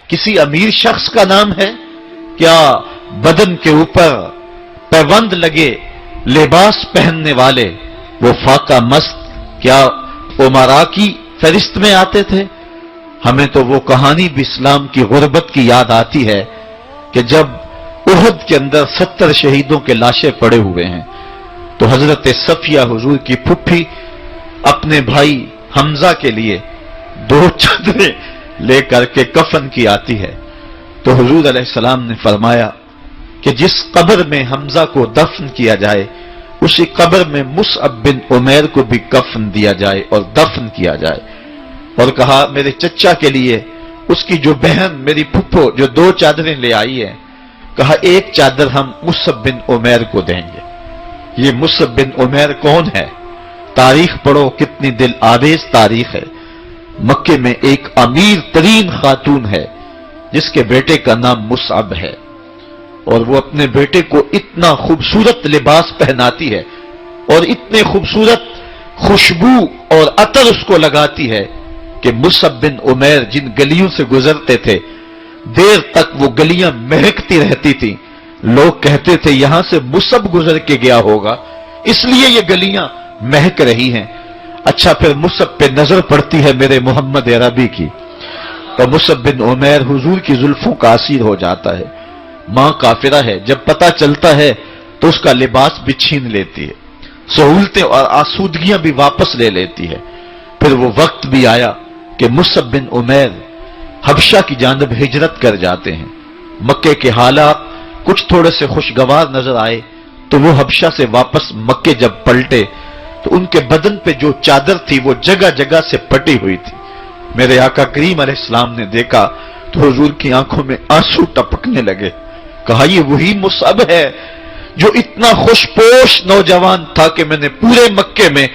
किसी अमीर शख्स का नाम है? क्या बदन के ऊपर पैबंद लगे लिबास पहनने वाले वो फाका मस्त क्या उमरा की फहरिस्त में आते थे? हमें तो वो कहानी भी इस्लाम की गुर्बत की याद आती है कि जब उहद के अंदर 70 शहीदों के लाशें पड़े हुए हैं तो हजरत सफिया हुजूर की फुफ्फी अपने भाई हमजा के लिए 2 चादरें लेकर के कफन की आती है। तो हुजूर अलैहिस्सलाम ने फरमाया कि जिस कब्र में हमजा को दफन किया जाए उसी कब्र में मुसअब बिन उमैर को भी कफन दिया जाए और दफन किया जाए। और कहा मेरे चचा के लिए उसकी जो बहन मेरी फुफ्फो जो 2 चादरें ले आई है, कहा एक चादर हम मुसअब बिन उमैर को देंगे। ये मुसअब बिन उमैर कौन है? तारीख पढ़ो, कितनी दिल आवेज तारीख है। मक्के में एक अमीर तरीन खातून है जिसके बेटे का नाम मुसअब है और वो अपने बेटे को इतना खूबसूरत लिबास पहनाती है और इतने खूबसूरत खुशबू और अतर उसको लगाती है कि मुसअब बिन उमैर जिन गलियों से गुजरते थे देर तक वो गलियां महकती रहती थी। लोग कहते थे यहां से मुसअब गुजर के गया होगा इसलिए ये गलियां महक रही हैं। अच्छा, फिर मुसअब पे नजर पड़ती है मेरे मोहम्मद अरबी की तो मुसअब बिन उमैर हुजूर की जुल्फों का असीर हो जाता है। मां काफिरा है, जब पता चलता है तो उसका लिबास भी छीन लेती है, सहूलतें और आसूदगियां भी वापस ले लेती है। फिर वो वक्त भी आया कि मुसअब बिन उमैर हबशा की जानिब हिजरत कर जाते हैं। मक्के के हालात कुछ थोड़े से खुशगवार नजर आए तो वो हबशा से वापस मक्के जब पलटे तो उनके बदन पे जो चादर थी वो जगह जगह से फटी हुई थी। मेरे आका करीम अलैहिस्सलाम ने देखा तो हुजूर की आंखों में आंसू टपकने लगे। कहा ये वही मुसअब है जो इतना खुशपोश नौजवान था कि मैंने पूरे मक्के में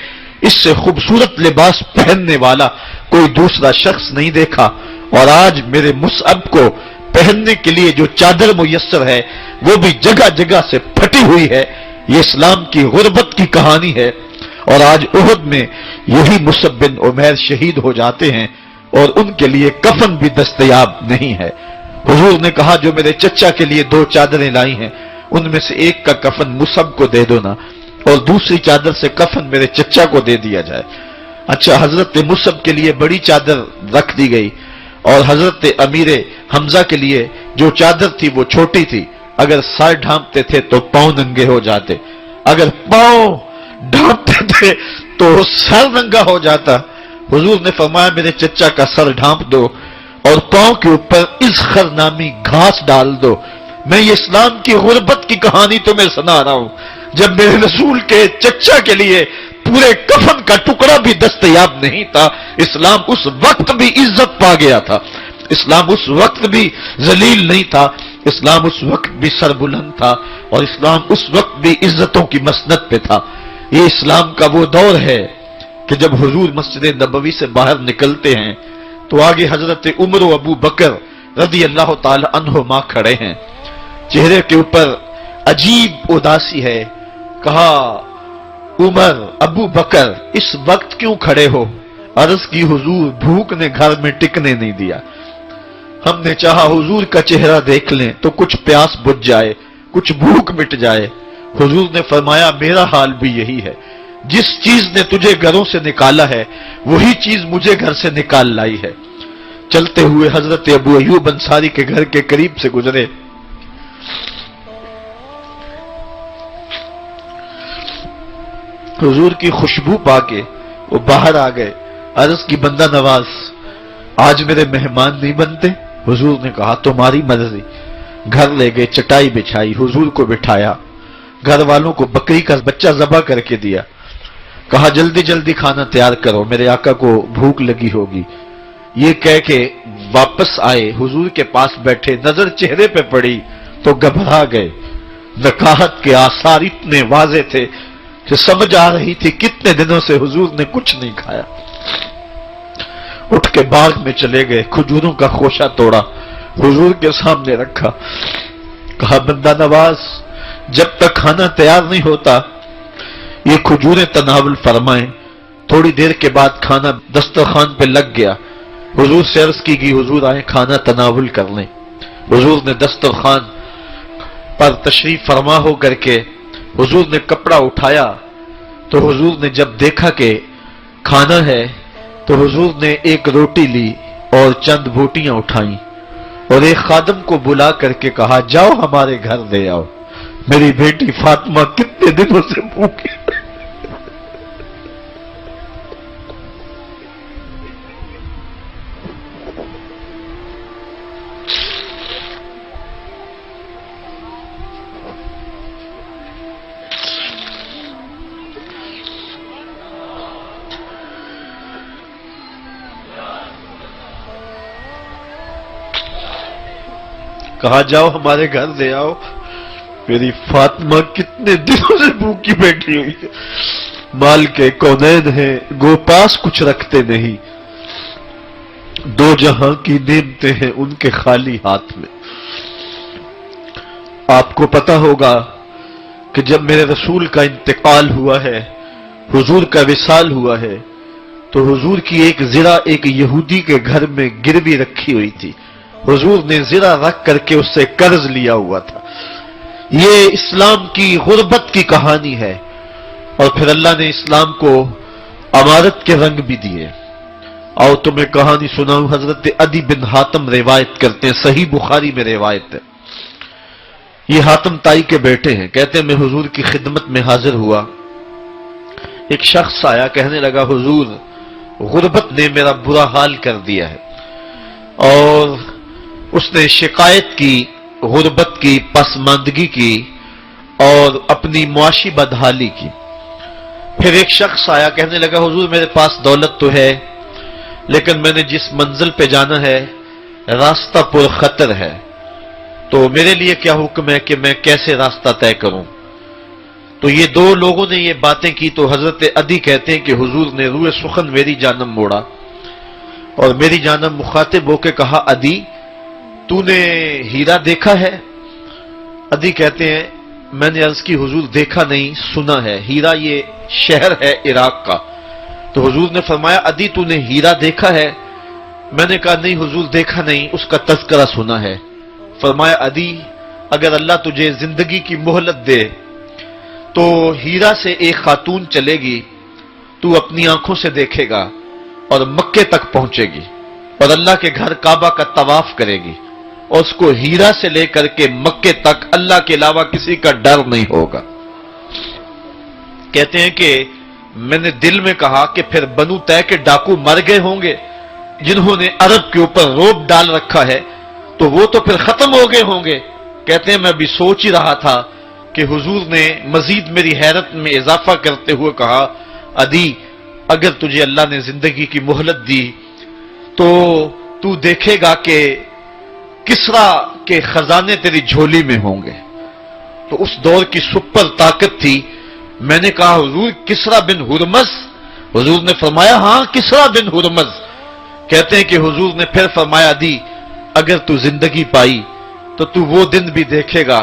इससे खूबसूरत लिबास पहनने वाला कोई दूसरा शख्स नहीं देखा और आज मेरे मुसअब को पहनने के लिए जो चादर मुयस्सर है वो भी जगह जगह से फटी हुई है। ये इस्लाम की गुर्बत की कहानी है और आज उहद में यही मुसअब बिन उमैर शहीद हो जाते हैं और उनके लिए कफन भी दस्तयाब नहीं है। हुजूर ने कहा जो मेरे चचा के लिए 2 चादरें लाई हैं उनमें से एक का कफन मुसअब को दे दो ना और दूसरी चादर से कफन मेरे चचा को दे दिया जाए। अच्छा, हजरत मुसअब के लिए बड़ी चादर रख दी गई और हजरत अमीर हमजा के लिए जो चादर थी वो छोटी थी। अगर सर ढांपते थे तो पांव नंगे हो जाते, अगर पांव ढांपते थे तो सर नंगा हो जाता। हुजूर ने फरमाया मेरे चचा का सर ढांप दो और पांव के ऊपर इज़खर नामी घास डाल दो। मैं ये इस्लाम की गुर्बत की कहानी तुम्हें सुना रहा हूं। जब मेरे रसूल के चचा के लिए पूरे कफन का टुकड़ा भी दस्तयाब नहीं था, इस्लाम उस वक्त भी इज्जत पा गया था, इस्लाम उस वक्त भी जलील नहीं था, इस्लाम उस वक्त भी सरबुलंद था और इस्लाम उस वक्त भी इज्जतों की मसनद पे था। ये इस्लाम का वो दौर है कि जब हुजूर मस्जिद नबवी से बाहर निकलते हैं तो आगे हजरत उमर व अबू बकर रज़ी अल्लाह ताला अन्हुमा खड़े हैं। चेहरे के ऊपर अजीब उदासी है। कहा उमर, अबू बकर इस वक्त क्यों खड़े हो? अर्ज की हुजूर भूख ने घर में टिकने नहीं दिया। हमने चाहा हुजूर का चेहरा देख लें तो कुछ प्यास बुझ जाए, कुछ भूख मिट जाए। हुजूर ने फरमाया मेरा हाल भी यही है। जिस चीज ने तुझे घरों से निकाला है वही चीज मुझे घर से निकाल लाई है। चलते हुए हजरत अबू अय्यूब अंसारी के घर के करीब से गुजरे। हुजूर की खुशबू पाके वो बाहर आ गए। अर्ज की बंदा नवाज, आज मेरे मेहमान नहीं बनते? हुजूर ने कहा तुम्हारी मर्जी। घर ले गए, चटाई बिछाई, हुजूर को बिठाया, घर वालों को बकरी का बच्चा ज़बह करके दिया। कहा जल्दी जल्दी खाना तैयार करो, मेरे आका को भूख लगी होगी। ये कह के वापस आए, हुजूर के पास बैठे, नजर चेहरे पे पड़ी तो घबरा गए। ज़कात के आसार इतने वाजे थे कि समझ आ रही थी कितने दिनों से हुजूर ने कुछ नहीं खाया। उठ के बाग में चले गए, खजूरों का खोशा तोड़ा, हुजूर के सामने रखा। कहा बंदा नवाज, जब तक खाना तैयार नहीं होता ये खजूरें तनावुल फरमाएं। थोड़ी देर के बाद खाना दस्तरखान पे लग गया। حضور سے عرض کی گئی حضور آئیں کھانا تناول کر لیں۔ حضور نے دسترخوان پر تشریف فرما ہو کر کے حضور نے کپڑا اٹھایا تو حضور نے جب دیکھا کہ کھانا ہے تو حضور نے ایک روٹی لی اور چند بوٹیاں اٹھائیں اور ایک خادم کو بلا کر کے کہا جاؤ ہمارے گھر لے آؤ، میری بیٹی فاطمہ کتنے دنوں سے بھوکی۔ کہا جاؤ ہمارے گھر لے آؤ، میری فاطمہ کتنے دنوں سے بھوکی بیٹھی ہوئی ہے، مال کے کونین ہیں گو پاس کچھ رکھتے نہیں، دو جہاں کی نعمتیں ہیں ان کے خالی ہاتھ میں۔ آپ کو پتا ہوگا کہ جب میرے رسول کا انتقال ہوا ہے، حضور کا وصال ہوا ہے، تو حضور کی ایک زرہ ایک یہودی کے گھر میں گروی رکھی ہوئی تھی، حضور نے زرہ رکھ کر کے اس سے قرض لیا ہوا تھا۔ یہ اسلام کی غربت کی کہانی ہے، اور پھر اللہ نے اسلام کو امارت کے رنگ بھی دیے۔ آؤ تمہیں کہانی سناؤں، حضرت عدی بن حاتم روایت کرتے ہیں، صحیح بخاری میں روایت ہے۔ یہ حاتم تائی کے بیٹے ہیں، کہتے ہیں میں حضور کی خدمت میں حاضر ہوا، ایک شخص آیا کہنے لگا حضور غربت نے میرا برا حال کر دیا ہے، اور اس نے شکایت کی غربت کی، پسماندگی کی اور اپنی معاشی بدحالی کی۔ پھر ایک شخص آیا کہنے لگا حضور میرے پاس دولت تو ہے لیکن میں نے جس منزل پہ جانا ہے راستہ پر خطر ہے، تو میرے لیے کیا حکم ہے کہ میں کیسے راستہ طے کروں؟ تو یہ دو لوگوں نے یہ باتیں کی تو حضرت عدی کہتے ہیں کہ حضور نے روئے سخن میری جانب موڑا اور میری جانب مخاطب ہو کے کہا عدی تو نے ہیرا دیکھا ہے؟ عدی کہتے ہیں میں نے عرض کی حضور دیکھا نہیں سنا ہے، ہیرا یہ شہر ہے عراق کا۔ تو حضور نے فرمایا عدی تو نے ہیرا دیکھا ہے؟ میں نے کہا نہیں حضور دیکھا نہیں، اس کا تذکرہ سنا ہے۔ فرمایا عدی اگر اللہ تجھے زندگی کی مہلت دے تو ہیرا سے ایک خاتون چلے گی، تو اپنی آنکھوں سے دیکھے گا اور مکے تک پہنچے گی اور اللہ کے گھر کعبہ کا طواف کرے گی، اور اس کو ہیرا سے لے کر کے مکے تک اللہ کے علاوہ کسی کا ڈر نہیں ہوگا۔ کہتے ہیں کہ میں نے دل میں کہا کہ پھر بنو طے کے ڈاکو مر گئے ہوں گے جنہوں نے عرب کے اوپر روب ڈال رکھا ہے، تو وہ تو پھر ختم ہو گئے ہوں گے۔ کہتے ہیں میں بھی سوچ ہی رہا تھا کہ حضور نے مزید میری حیرت میں اضافہ کرتے ہوئے کہا عدی اگر تجھے اللہ نے زندگی کی مہلت دی تو تو دیکھے گا کہ کسرا کے خزانے تیری جھولی میں ہوں گے۔ تو اس دور کی سپر طاقت تھی۔ میں نے کہا حضور کسرا بن ہرمز؟ حضور نے فرمایا ہاں کسرا بن ہرمز۔ کہتے ہیں کہ حضور نے پھر فرمایا دی اگر تو زندگی پائی تو تو وہ دن بھی دیکھے گا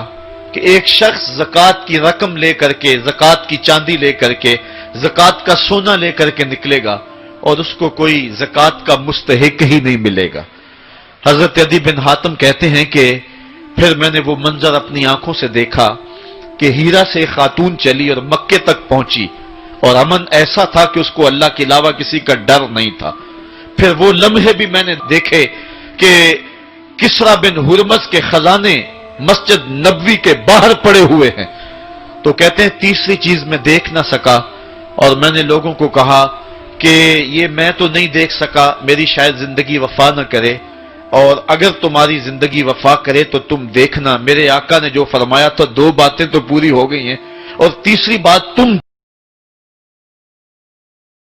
کہ ایک شخص زکوٰۃ کی رقم لے کر کے، زکوٰۃ کی چاندی لے کر کے، زکوٰۃ کا سونا لے کر کے نکلے گا اور اس کو کوئی زکوٰۃ کا مستحق ہی نہیں ملے گا۔ حضرت عدی بن حاتم کہتے ہیں کہ پھر میں نے وہ منظر اپنی آنکھوں سے دیکھا کہ ہیرا سے خاتون چلی اور مکے تک پہنچی اور امن ایسا تھا کہ اس کو اللہ کے علاوہ کسی کا ڈر نہیں تھا۔ پھر وہ لمحے بھی میں نے دیکھے کہ کسرا بن ہرمز کے خزانے مسجد نبوی کے باہر پڑے ہوئے ہیں۔ تو کہتے ہیں تیسری چیز میں دیکھ نہ سکا اور میں نے لوگوں کو کہا کہ یہ میں تو نہیں دیکھ سکا، میری شاید زندگی وفا نہ کرے، اور اگر تمہاری زندگی وفا کرے تو تم دیکھنا میرے آقا نے جو فرمایا تھا 2 باتیں تو پوری ہو گئی ہیں، اور تیسری بات تم